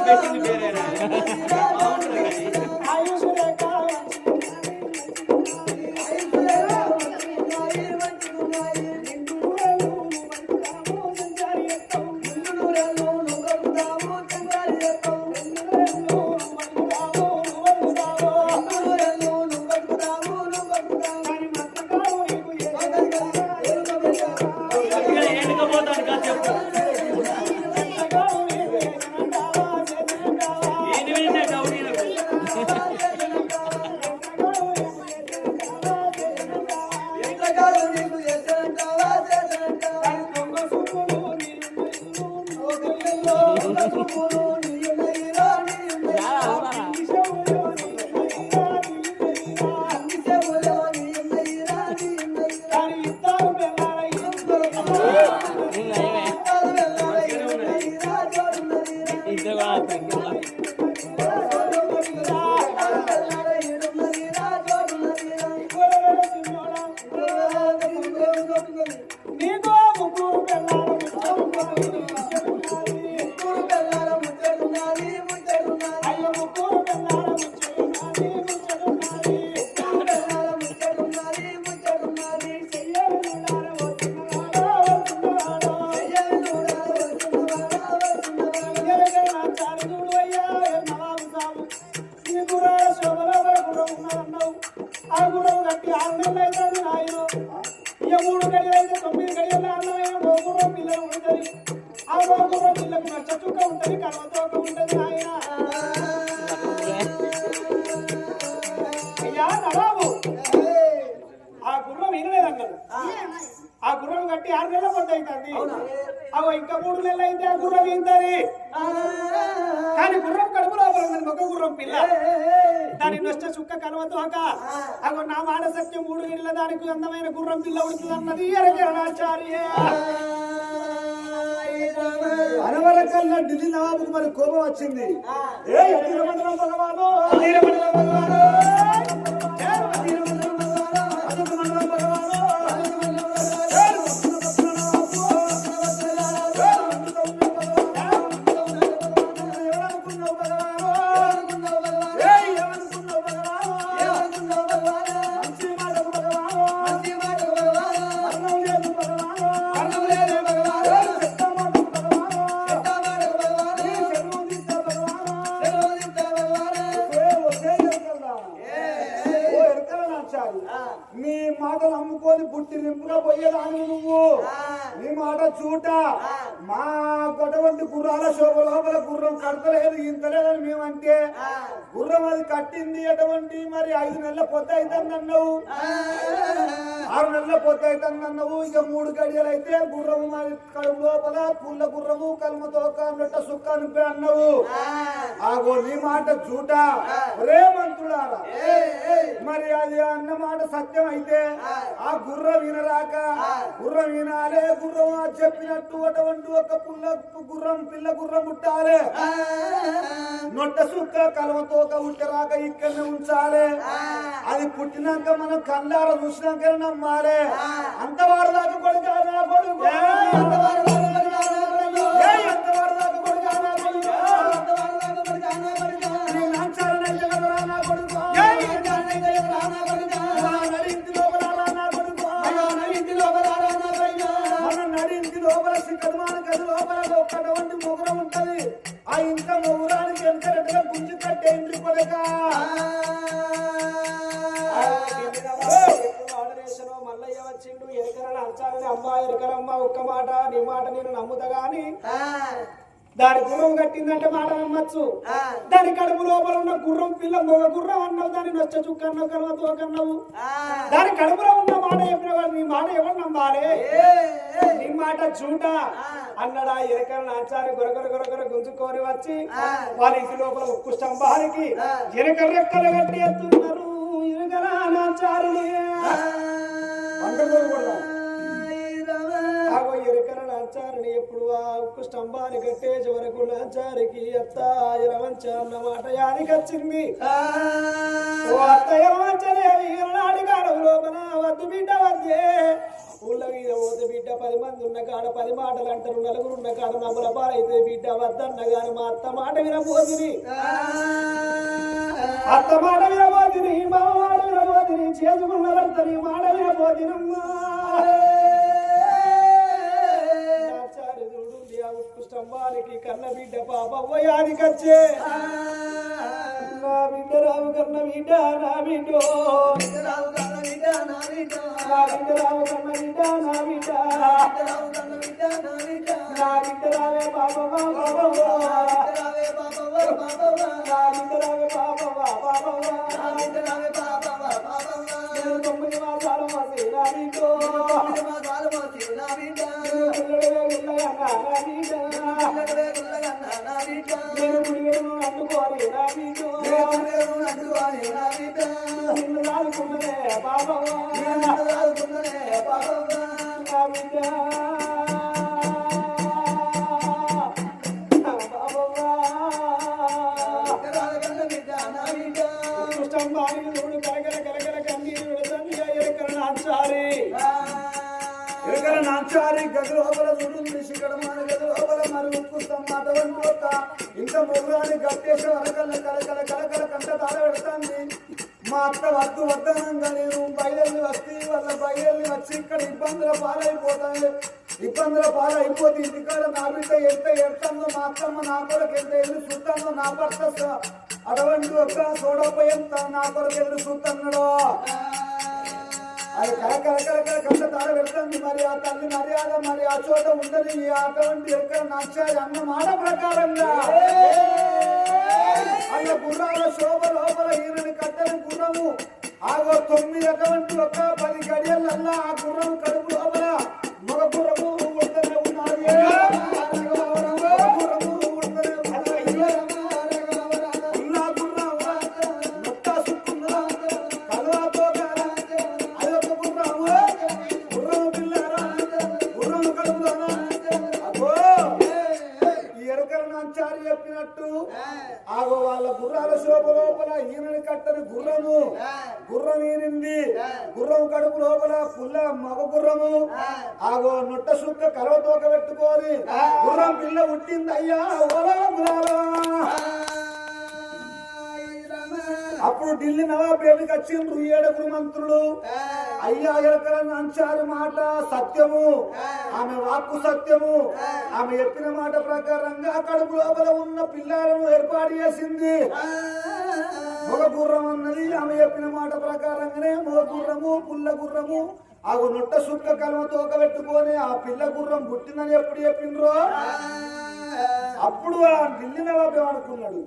పెట్టింది పేరేనా ఆ గుర్రం కట్టి 6 నెలల పొద్దు అవుతుంది. అవి ఇంకా 3 నెలలు అయితే ఆ గుర్రం ఇంతది. కానీ గుర్రం కడుపు లోపల ఒక గుర్రం పిల్ల దాని నష్ట చుక్క కలవతో అగో నా మాట సత్యం 3 నెలల దానికి అందమైన గుర్రం పిల్ల ఉడుతుంది అన్నది ఎరగణాచార్య. అనవరకల్లా ఢిల్లీ నవాబుకు మరి కోపం వచ్చింది. భగవాను నీ మాటలు అమ్ముకొని పుట్టి నింపుగా పోయేదాన్ని నువ్వు. నీ మాట చూట మా గొడవంటి గుర్రాల శోభ లోపల గుర్రం కడతలేదు ఇంతలేదని మేమంటే గుర్రం అది కట్టింది ఎటువంటి మరి 5 నెలల పొద్దు అవుతుంది అన్నావు, 6 నెలల పొద్దు అవుతుంది అన్నావు. ఇక 3 గడియలు అయితే గుర్రము మరి కడుపు లోపల పుల్ల గుర్రము కలుమతో నొట్ట సుక్క నింపే అన్నావు. ఆగో నీ మాట చూట ప్రేమంతుడారా మరి అది అన్న మాట సత్యం అయితే ఆ గుర్రం వినరాక గుర్రం వినాలే, గుర్రం చెప్పినట్టు అటువంటి ఒక గుర్రం పిల్ల గుర్రం పుట్టాలే, నొట్ట సుక్క కలవతో ఉట్టరాక ఇక్కడనే ఉంచాలి. అది పుట్టినాక మనం కళ్ళార చూసినాక నమ్మాలి. అంతవాడు దాకా కొడుకు కొడుకు ఒక్కటువంటి మొగురం ఉంటది. ఆ ఇంత మొగురానికి వెనకరెట్టుగా గుంజు కట్టే ఇంటి కొడక మల్లయ్య వచ్చిండు ఎరకరని అంచాలని అమ్మా ఎరకరమ్మ ఒక్క మాట నీ మాట నేను నమ్ముతా గాని దాని గుర్రం కట్టిందంటే మాట నమ్మచ్చు. దాని కడుపు లోపల ఉన్న గుర్రం పిల్ల మొగ గుర్రం అన్నావు, దాని నొచ్చ చుక్క అన్నావు, కలవతో కన్నావు. దాని కడుపులో ఉన్న మాట చెప్పినవాడు నీ మాట ఎవరు నమ్మాలి? నీ మాట చూట అన్నడా ఎరకల నాచారి గొరగొర గొరగొర గుంజుకొని వచ్చి వాళ్ళ ఇంటి లోపల ఉక్కు స్తంభానికి ఎరకల రెక్కలు కట్టి ఎత్తున్నారు. ఎరకల నాచారిని ఎరకల నాచారిని ఎప్పుడు ఆ ఉక్కు స్తంభాన్ని కట్టేసి వరకు నాచారికి అత్త ఎలవంచ అన్నమాట యాదికొచ్చింది. ఓ అత్త ఎలవంచలేవి నాడి కాలం లోపల వద్దు బిడ్డ వద్దే ఊళ్ళ మీద పోతే బిడ్డ 10 మంది ఉన్న కాడ 10 మాటలు అంటారు, నలుగురు ఉన్న కాడ నవ్వుల పాలైతే బిడ్డ వద్దన్న గాని మా అత్త మాట వినబోతుంది. అత్త మాట వినబోతుంది, మా మాట వినబోతుంది, చేసుకున్న భర్తని మాట వినబోతున్నమ్మా. ఉక్కు స్తంభానికి కన్న బిడ్డ పాప యాదికొచ్చే నా బిడ్డ రావు కన్న బిడ్డ నా బిడ్డ రావు కన్న బిడ్డ నా బిడ్డ నా బిడ్డ రావు కన్న బిడ్డ నా బిడ్డ నా బిడ్డ రావే బాబా రావే బాబా నా బిడ్డ రావే బాబా 9 మాసాలు మసి నా బిడ్డ నేను గుడివేను అందుకోని నా బిడ్డ నిన్ను రాదుకున్నదే బాబా నా బిడ్డ నాచారి గది లోపల చూడు శిఖరమాన గది లోపల మరి ఉక్కు స్తంభం అటువంటి ఇంత మొగ్గురాని గట్టేసి వరకల్ల కలకల కలకల కంట తార పెడతాంది. మా అత్త వద్దు వద్దనంగా నేను బయలుదేరి వస్తే వాళ్ళ బయలుదేరి వచ్చి ఇక్కడ ఇబ్బందుల పాలైపోతే ఇంటికాడ నా బిడ్డ ఎంత ఎడతాందో మా అత్తమ్మ నా కొరకు ఎంత ఎదురు చూస్తానో నా భర్త అటువంటి ఒక్క సోడపోయేంత నా కొరకు ఎదురు చూస్తున్నాడో అది కలకల కంట తార పెడుతుంది. మరి ఆ తల్లి మర్యాద మరి ఆ చోట ఉండని అటువంటి ఎక్కడ నచ్చాలి అన్న మాట ప్రకారంగా అన్న గుర్రాల శోభ లోపల ఈయనని కట్టని గుర్రము ఆగో 9 అటువంటి ఒక 10 గడియలల్లా ఆ గుర్రం కడుపు లోపల మగ గుర్రము ఉంటనే ఉన్నది. ఆగో వాళ్ళ గుర్రాల శోభ లోపల ఈయనని కట్టని గుర్రం ఈనింది. గుర్రం కడుపు లోపల పుల్ల మగ గుర్రము ఆగో నొట్ట సుక్క కలవతోక పెట్టుకొని గుర్రం పిల్ల పుట్టింది. అయ్యా అప్పుడు ఢిల్లీ నవాబేడికి వచ్చిండ్రు 7 మంత్రులు. అయ్యా ఎలకల నాచారి మాట సత్యము, ఆమె వాక్కు సత్యము, ఆమె చెప్పిన మాట ప్రకారంగా కడుపు లోపల ఉన్న పిల్లలను ఏర్పాటు చేసింది. మగ గుర్రం అన్నది ఆమె చెప్పిన మాట ప్రకారంగానే మగ గుర్రము పుల్ల గుర్రము ఆగు నొట్ట సుక్క కలమ తోక పెట్టుకొని ఆ పిల్ల గుర్రం పుట్టిందని ఎప్పుడు చెప్పిండ్రో అప్పుడు ఆ ఢిల్లీ నవాబు అనుకున్నాడు,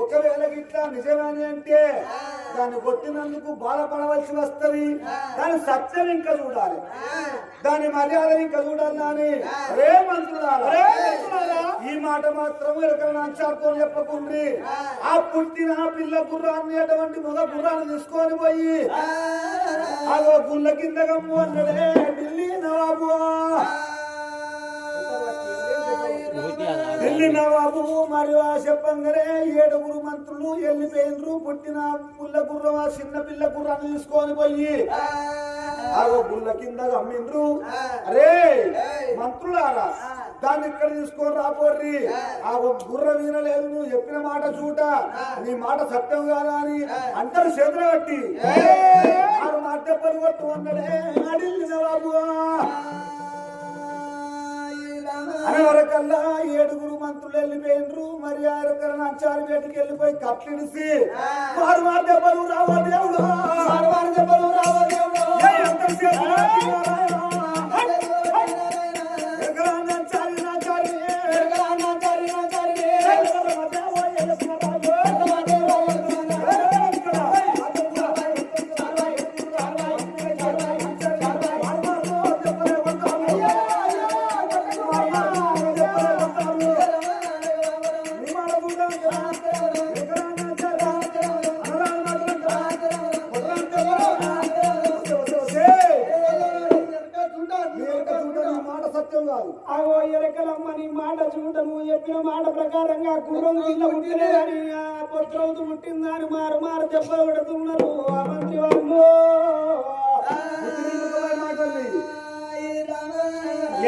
ఒకవేళ ఇట్లా నిజమని అంటే దాన్ని కొట్టినందుకు బాధపడవలసి వస్తుంది, దాని సత్యం ఇంకా చూడాలి, దాని మర్యాద ఇంకా చూడాలని రే మంత్రులారా ఈ మాట మాత్రం ఎక్కడ నాచారితో చెప్పకుండ్రి. ఆ పుట్టిన పిల్ల గుర్రాన్ని అటువంటి మగ గుర్రాన్ని తీసుకొని పోయి అదో గుళ్ళ కింద గమ్ము అన్నడే ఢిల్లీ నవాబు. ఢిల్లీ నవాబు మరియు ఆ చెప్పంగానే 7 మంత్రులు వెళ్ళిపోయినరు. పుట్టిన పుల్ల గుర్రం ఆ చిన్న పిల్ల గుర్రాన్ని తీసుకొని పోయి ఆగో గుళ్ళ కింద అమ్మిండ్రు. అరే మంత్రులారా దాన్ని ఇక్కడ తీసుకొని రాపోర్రి, ఆ గుర్ర వినలేదు, నువ్వు చెప్పిన మాట చూట, నీ మాట సత్యం కాదా అని అంటారు చేతులు కట్టి. 6 మాట దెబ్బలు కొట్టు అన్నడే ఢిల్లీ నవాబు. అనే వరకల్లా 7 మంత్రులు వెళ్ళిపోయినరు. మరి ఆ రకల నాచారి వేటికి వెళ్ళిపోయి కట్లిడిసి వారు మా దెబ్బలు రావో దేవుడు, వారు దెబ్బలు రావో దేవుడు ఆగో ఎరకలమ్మ నీ మాట చూడ నువ్వు చెప్పిన మాట ప్రకారంగా గుర్రం కింద పుట్టినని పొత్రవుతూ పుట్టిందని మారు మారు దెబ్బలు పెడుతున్నారు ఆ మంత్రి వాళ్ళు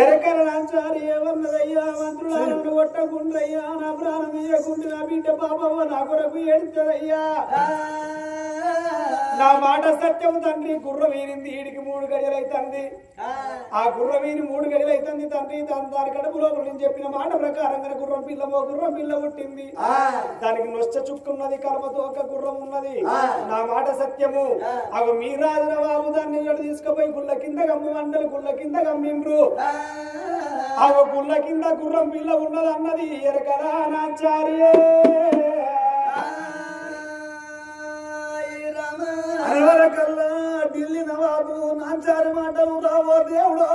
ఎరకల నాచారి ఏమన్నదయ్యా మంత్రులను కొట్టకుండ్రయ్యా నా ప్రాణం ఇయ్యకుండి నా బిడ్డ పాపమ్మ నా కొరకు ఏడుతుందయ్యా నా మాట సత్యం తండ్రి గుర్ర వీరింది ఈడికి 3 గడియలైతుంది ఆ గుర్ర వీరి 3 గడియలైతుంది తండ్రి దాని కడుపు లోపల నేను చెప్పిన మాట ప్రకారంగా గుర్రం పిల్ల పుట్టింది దానికి నొచ్చ చుక్కున్నది కలపతో ఒక గుర్రం ఉన్నది నా మాట సత్యము అవి మీ రాజుల బాబు దాన్ని తీసుకుపోయి గుళ్ళ కింద గమ్ము మండలు గుళ్ళ కింద గమ్మిండ్రు ఆ గుళ్ళ కింద గుర్రం పిల్ల ఉన్నది అన్నది ఎరకరా నాచార్యే అనవరకల్లా ఢిల్లీ నవాబు నాచారి మాటలు రావో దేవుడు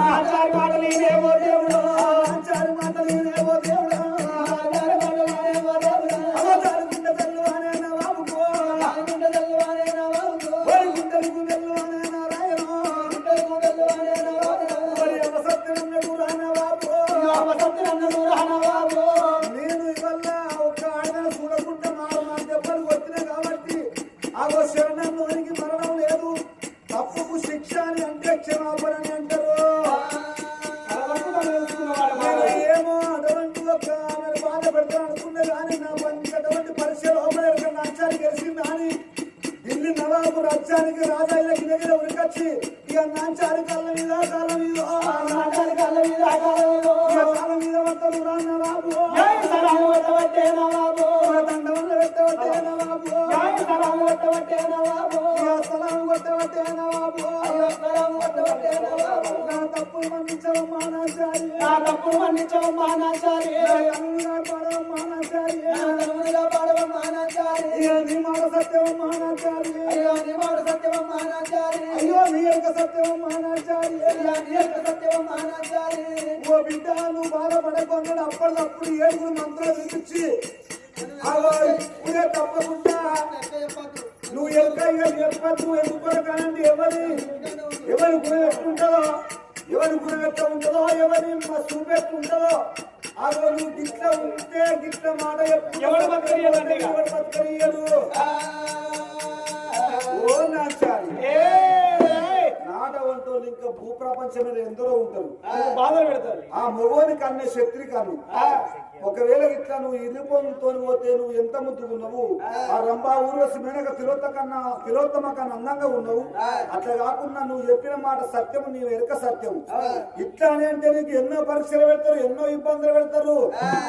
నాచారి మాటలు ఇదేవో దేవుడు నాచారి మాటలు ఇదేవో దేవుడు అవతారు గుండె తల్లు అనే నవాబుకో గుండెలకు నెల్లు అనే నారాయణ సత్యనన్నడు రానవాబు నేను ఇవల్ల ఒక ఆడన చూడకుండా నా దెబ్బలు కొట్టిన కాబట్టి ఆగో శరణను అనికి మరణం లేదు తప్పుకు శిక్ష అని అంటే క్షమాపణ అని అంటారు ఏమో అటువంటి ఒక ఆమెను బాధ పెడతాను అనుకున్నా కానీ నా అటువంటి పరిచయం లోపల నాచారి గెలిచింది అని ఢిల్లీ నవాబు రాజ్యానికి రాజాయిలకి దగ్గర ఉరికొచ్చి ఇక నాచారి కళ్ళ మీద కాలం మీద నాచారి కళ్ళ మీద కాలం మీద పడతాడు రా నవాబు నవాబు దండవన్న పెట్టబట్టే నవాబు కొట్టబట్టే నవాబు కొట్టబట్టే నవాబు నా తప్పులు మన్నించవమ్మా నాచారి నా తప్పులు మన్నించవమ్మా నాచారి పాడవమ్మా నాచారి పాడవమ్మా నాచారి నీ మాట సత్యవమ్మా నాచారి నీ మాట సత్యవమ్మా నాచారి అయ్యో నీ యొక్క సత్యవమ్మా నాచారి నీ యొక్క సత్యవమ్మా నాచారి ఓ బిడ్డ నువ్వు బాధపడకుండా అప్పటికప్పుడు 7 మంత్రులు వినిపించి ఇప్పుడే తప్పకుండా నువ్వు చెప్పద్దు ఎందుకు కానండి ఎవరి గుణం ఎట్టుంటుందో ఎవరి గుణం ఎట్లా ఉంటుందో ఎవరి చూపెట్టుంటుందో అదో నువ్వు గిట్ల ఉంటే గిట్ల మాట ఎవరు బతకరియడు ఓ నాచారి నాటవంటోళ్ళు ఇంకా భూప్రపంచం మీద ఎందరో ఉంటారు బాధ పెడతారు ఆ మగోని కన్నే శత్రి కాను ఒకవేళ ఇట్లా నువ్వు ఇరుపంతో పోతే నువ్వు ఎంత ముద్దుకున్నావు ఆ రంభా ఊర్వశి మేనక తిలోత్తమ కన్నా అందంగా ఉన్నావు అట్లా కాకుండా నువ్వు చెప్పిన మాట సత్యము నీ వెనుక సత్యం ఇట్లా అని అంటే నీకు ఎన్నో పరీక్షలు పెడతారు ఎన్నో ఇబ్బందులు పెడతారు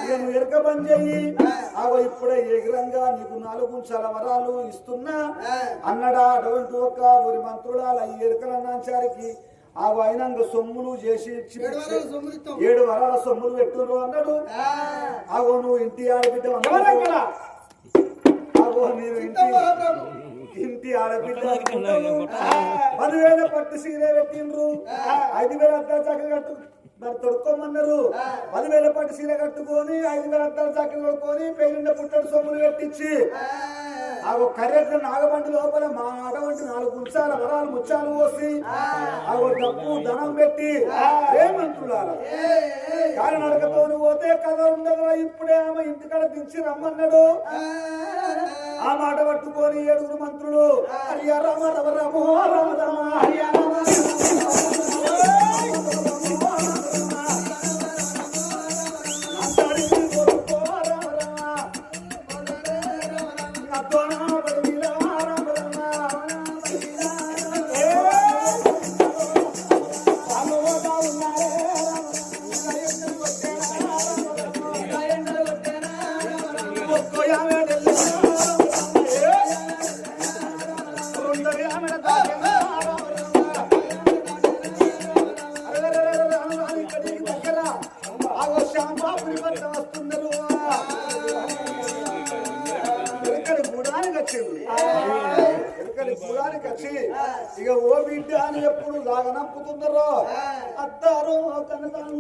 ఇక నువ్వు వెనుక పని చెయ్యి ఆగో ఇప్పుడే ఎగిరంగా నీకు 4 గుంచాల వరాలు ఇస్తున్నా అన్నడా అటువంటి ఒక ఊరి మంత్రుడాల ఈ ఎరుకల నాచారికి ఆ వైనంగ సొమ్ములు చేసి 7 వరాల సొమ్ములు పెట్టురు అన్నాడు ఆగో నువ్వు ఇంటి ఆడబిడ్డ ఆగో నేను ఇంటి ఆడబిడ్డ 10,000 పట్టు సీరే పెట్టిండ్రు 5,000 అద్దాలు చక్కగా కట్టు మరి తొడుక్కోమన్నారు 10,000 పట్టు సీర కట్టుకొని 5,000 అద్దాలు చక్కగా కొడుకొని పెళ్ళిండ పుట్టడు సొమ్ములు పెట్టించి ఆ కర్రెట్ల నాగబండి లోపల మా అటువంటి 4 గుంచాల వరాలు ముచ్చాలు పోసి ఆ డబ్బు ధనం పెట్టి మంత్రులారా కారణతో పోతే కథ ఉండదు ఇప్పుడే ఆమె ఇంటికాడ దించి రమ్మన్నాడు ఆ మాట పట్టుకొని 7 మంత్రులు హరియా రామ రమ రమో రమ రమ హరియా రామ ఇక ఓ బిడ్డ అని ఎప్పుడు లాగనంపుతున్నారో అత్తారో కనకాలు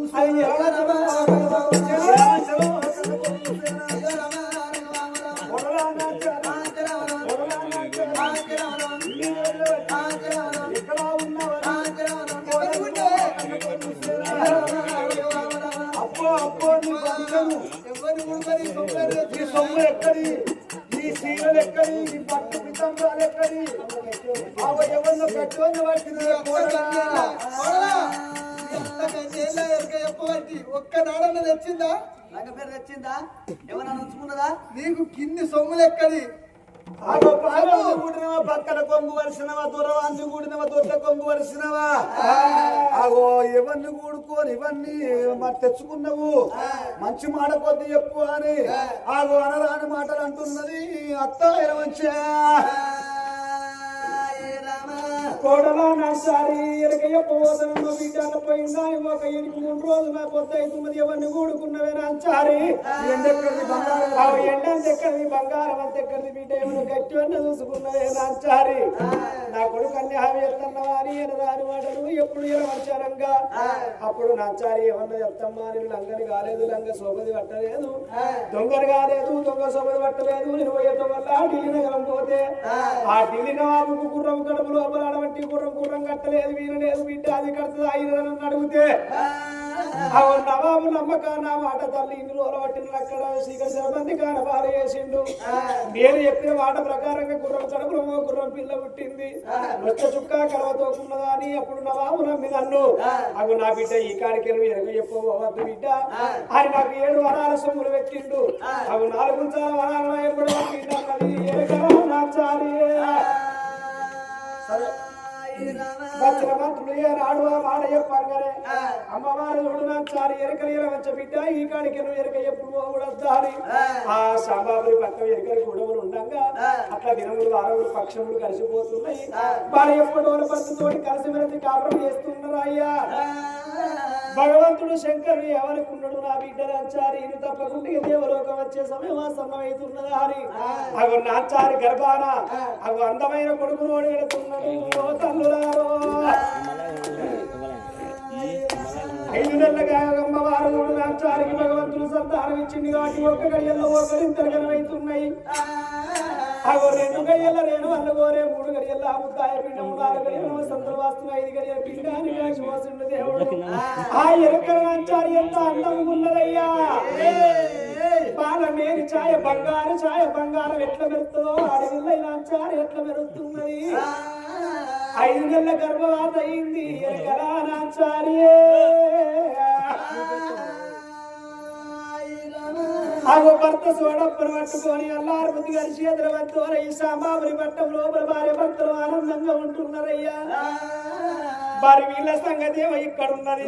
ఎక్కడ ఉన్నవారు అబ్బో అబ్బో నీ బంకను నీ సొమ్ము ఎక్కడి నీ సీరలు ఎక్కడి నీ పట్టు పితంబరాలు ఎక్కడి ఎవరిలో పెట్టుకొని పట్టింది ఒక్క నాడన్న తెచ్చిందా లంగ పేరు తెచ్చిందా ఏమన్నా ఉంచుకున్నదా నీకు కింది సొమ్ములు ఎక్కడి కూడినవా పక్కన కొంగు వరిసినవా దూరవాన్ని కూడినవా దొడ్డ కొంగు వరిసినవా అగో ఇవన్నీ కూడుకొని ఇవన్నీ మరి తెచ్చుకున్నావు మంచి మాట కొద్ది చెప్పు అని ఆగో అనరాని మాటలు అంటున్నది అత్త మంచిగా కోడలా నాసారి ఎరకయ్య పోతనమ్మ బిడ్డ పోయిందా ఒక 3 రోజుల పొద్దు అవుతున్నది ఎవరిని కూడుకున్నవే నాచారి ఎండెక్కడిది బంగారం అంతెక్కడిది బిడ్డ ఎవరు గట్టి అన్న చూసుకున్నవే నాచారి నా కొడుకు అన్ని హామీ ఎత్తన్నవా అని రాని మాటలు ఎప్పుడు వచ్చారంగా అప్పుడు నాచారి ఏమన్నా చెప్తమ్మా నేను లంగని కాలేదు లంగ సోపది పట్టలేదు దొంగలు కాలేదు దొంగ సోపది పట్టలేదు నేను పోయేటం వల్ల ఢిల్లీ నగరం పోతే ఆ ఢిల్లీ నవాబుకు గుర్రం కడుపు లోపల గుర్రం కట్టలేదు వీరలేదు బిడ్డ అది కడుతుంది అయినదని అడిగితే నవాబు నమ్మక నా మాట తల్లి ఇన్ని రోజులు పట్టిన అక్కడ శ్రీకృష్ణ మంది కానబాలు చేసిండు నేను చెప్పిన మాట ప్రకారంగా గుర్రం కడుపులో గుర్రం పిల్ల పుట్టింది నొచ్చ చుక్క కలవతోకున్నదా అని అప్పుడు నవాబు నమ్మి నన్ను అగు నా బిడ్డ ఈ కాడికి ఎరగ చెప్పవద్దు బిడ్డ అని నాకు 7 వరాల సొమ్ములు పెట్టిండు అవి 4 వరాల ఎప్పుడు అన్నది నాచారి వచ్చిన మంత్రులు ఏనాడు ఆ మాట చెప్పంగానే అమ్మవారు చూడు నాచారి ఎరకలు వచ్చే బిడ్డ ఈ కాడికి ఎరక ఎప్పుడు పోకూడద్దాని ఆ సాంబాబురి పక్క ఎరకలు గొడవలు ఉండగా అట్లా దినములు వారములు పక్షములు కలిసిపోతున్నాయి వారు ఎప్పటి పట్టుతోటి కలిసిమెలిసి కాపురం చేస్తున్నారు అయ్యా భగవంతుడు శంకరుడు ఎవరికి ఉన్నాడు నా బిడ్డ నాచారి ఇది తప్పకుండా దేవలోకం వచ్చే సమయం ఆసన్నమవుతున్నదా అని అవి నాచారి గర్భాన అవి అందమైన కొడుకు నోడు ఎడుతున్నాడు తల్లులారో 5 నెలలుగా అమ్మవారు నాచారికి భగవంతుడు సంతానం ఇచ్చింది కాబట్టి ఒక్క గడియల్లో ఒకరింతలు కనబడుతున్నాయి అగో 2 గడియల నేను అల్లగోరే 3 గడియల ముద్దాయ పిండం 4 గడియల సంతలు వాస్తున్న 5 గడియల పిండాన్ని కాశిపోసిండు దేవుడు ఆ ఎరకల నాచారి ఎంత అందంగా ఉన్నదయ్యా బాల మేరి ఛాయ బంగారం ఎట్లా మెరుతుందో అడవిలో నాచారి ఎట్లా మెరుస్తున్నది 5 నెలల గర్భవాత అయింది ఎరకల నాచారి ఆగో భర్త సోడప్పను పట్టుకొని అల్లారు బుద్ధి కలిసి ఎదురవద్దోర ఈ సాంబాబురి పట్టం లోపల భార్య భర్తలు ఆనందంగా ఉంటున్నారయ్యా మరి వీళ్ళ సంగతి ఏమో ఇక్కడ ఉన్నది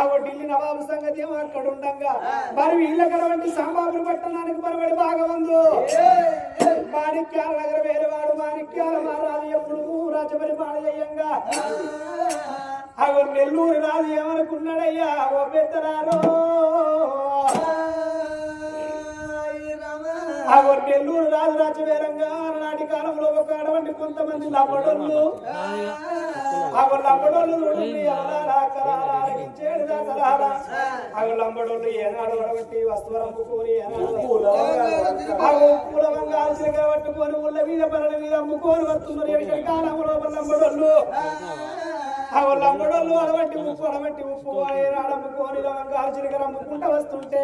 ఆగో ఢిల్లీ నవాబు సంగతి ఏమో అక్కడ ఉండగా మరి వీళ్ళ కడవంటి సాంబాబురి పట్టణానికి పరబడి బాగా ఉందో మాణిక్యాల నగర వేరేవాడు మాణిక్యాల మహారాజు ఎప్పుడు రాజపరిపాలన చేయంగా ఆగో నెల్లూరు రాజు ఏమనుకున్నాడయ్యా ఓ పెద్దరారో నెల్లూరు రాజు రాజవేరంగా నాటి కాలంలో ఒక అడవంటి కొంతమంది లంబడోళ్ళు లంబడోళ్ళు ఏనాడు అడవంటి వస్తువులు అమ్ముకొని పూల బంగారు చిలకలు పట్టుకొని ఊళ్ళ మీద పనుల మీద అమ్ముకొని వస్తున్నారు ఎక్కడి కాలంలో లంబడోళ్ళు లంబడోళ్ళు అడవంటి ఉప్పు అడముకొని బంగారు చిలకలు అమ్ముకుంటూ వస్తుంటే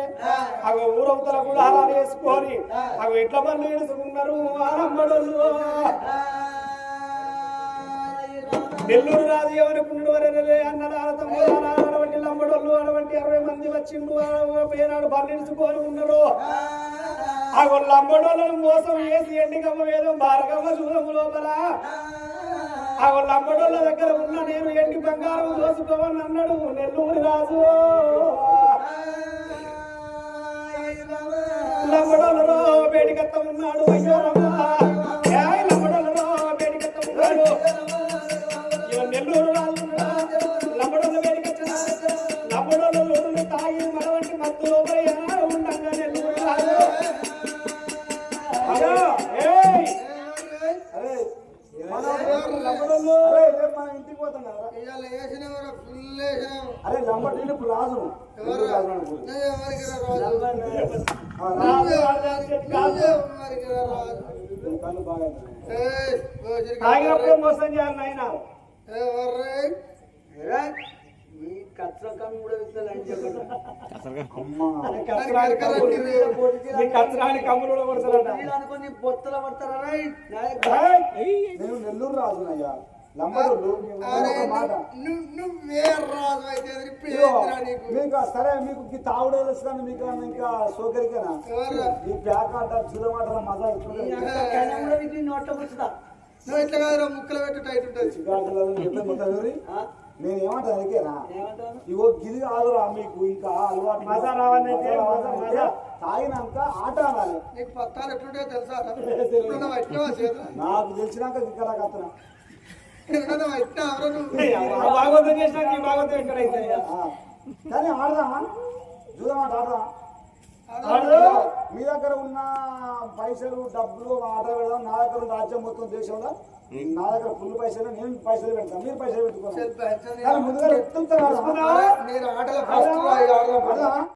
అవి ఊరవతల కూడా అలా వేసుకొని అవి ఎట్ల పనులు వేసుకున్నారు ఆ లంబడోళ్ళు నెల్లూరు రాజు ఎవరుకున్నాడు అన్నదానటువంటి లంబడోళ్ళు అటువంటి 60 మంది వచ్చిండు ఏనాడు బండిచుకొని ఉన్నారు ఆ లంబడోళ్ళను మోసం వేసి ఎండికమ్మ వేదం భారకమ్మ చూడము లోపల ఆ లంబడోళ్ళ దగ్గర ఉన్న నేను ఎండి బంగారం దోసుకోమని అన్నాడు నెల్లూరు రాజు లంబడోళ్ళలో వేడికత్త ఉన్నాడు లంబడోళ్ళలో వేడికత్త ఉన్నాడు నెల్లూరు రాజు లంబడోళ్ళ వేడికత్త లంబడోళ్ళ తాగి మనవంటి మత్తు లోపల ఏనాడు ఉండగా నెల్లూరు రాజు మన ఇంటికి పోతున్నా అరే లంబడోళ్ళు ఇప్పుడు రాజు తాగినప్పుడు మోసం చేయాలి నాయన కచ్చకం కూడా విత్తలని చెప్పండి. అమ్మా కచ్చరాని కమ్ములు నీ కచ్చరాని కమ్ములు కూడా కొడతారట వీళ్ళు అనుకొని బొత్తల పడతారా నేను నెల్లూరు రాజునయ్యా లంబడోళ్ళు ఒక మాట నువ్వే రాజు అయితే ఇప్పుడు ఇదిగో, ఏందిరా నీకు మీకు సరే మీకు ఈ తావుడే తెలుస్తుంది మీకు ఇంకా సోకరికేనా ఎవర్రా? ఈ ప్యాక్ ఆట చూడమాట మజా ఎక్కువ కూడా వీటిని నోట్లో కూర్చుదా నువ్వు ఎట్లా కాదురా ముక్కలు పెట్టి టైట్ ఉంటుంది చికాకులను చెప్పే మొత్తం ఎవరి? నేను ఏమంటాను అందుకేనా ఏమంటావు ఇగో గిది కాదురా మీకు ఇంకా అలవాటు మజా రావాలంటే మజా తాగినాక ఆట ఆడాలి నీకు పత్తాలు ఎట్లుంటాయో తెలుసా ఇప్పుడు నువ్వు ఎట్లా చేతులు నాకు తెలిసినాక ఇక్కడ కత్తన నువ్వు ఎట్లా ఎవరో నువ్వు భాగవతం చేసినాక ఈ భాగవతం ఎక్కడైతే కానీ ఆడదామా చూద్దామాట ఆడదాం మీ దగ్గర ఉన్న పైసలు డబ్బులు ఆట పెడదాం నా దగ్గర ఉన్న రాజ్యం మొత్తం దేశంలో నా దగ్గర ఫుల్ పైసలు నేను పైసలు పెడతాను మీరు పైసలు పెట్టుకోవాలి సెల్ఫ్ కానీ ముందుగా ఎత్తుంటారు నేను ఆటలో ఫస్ట్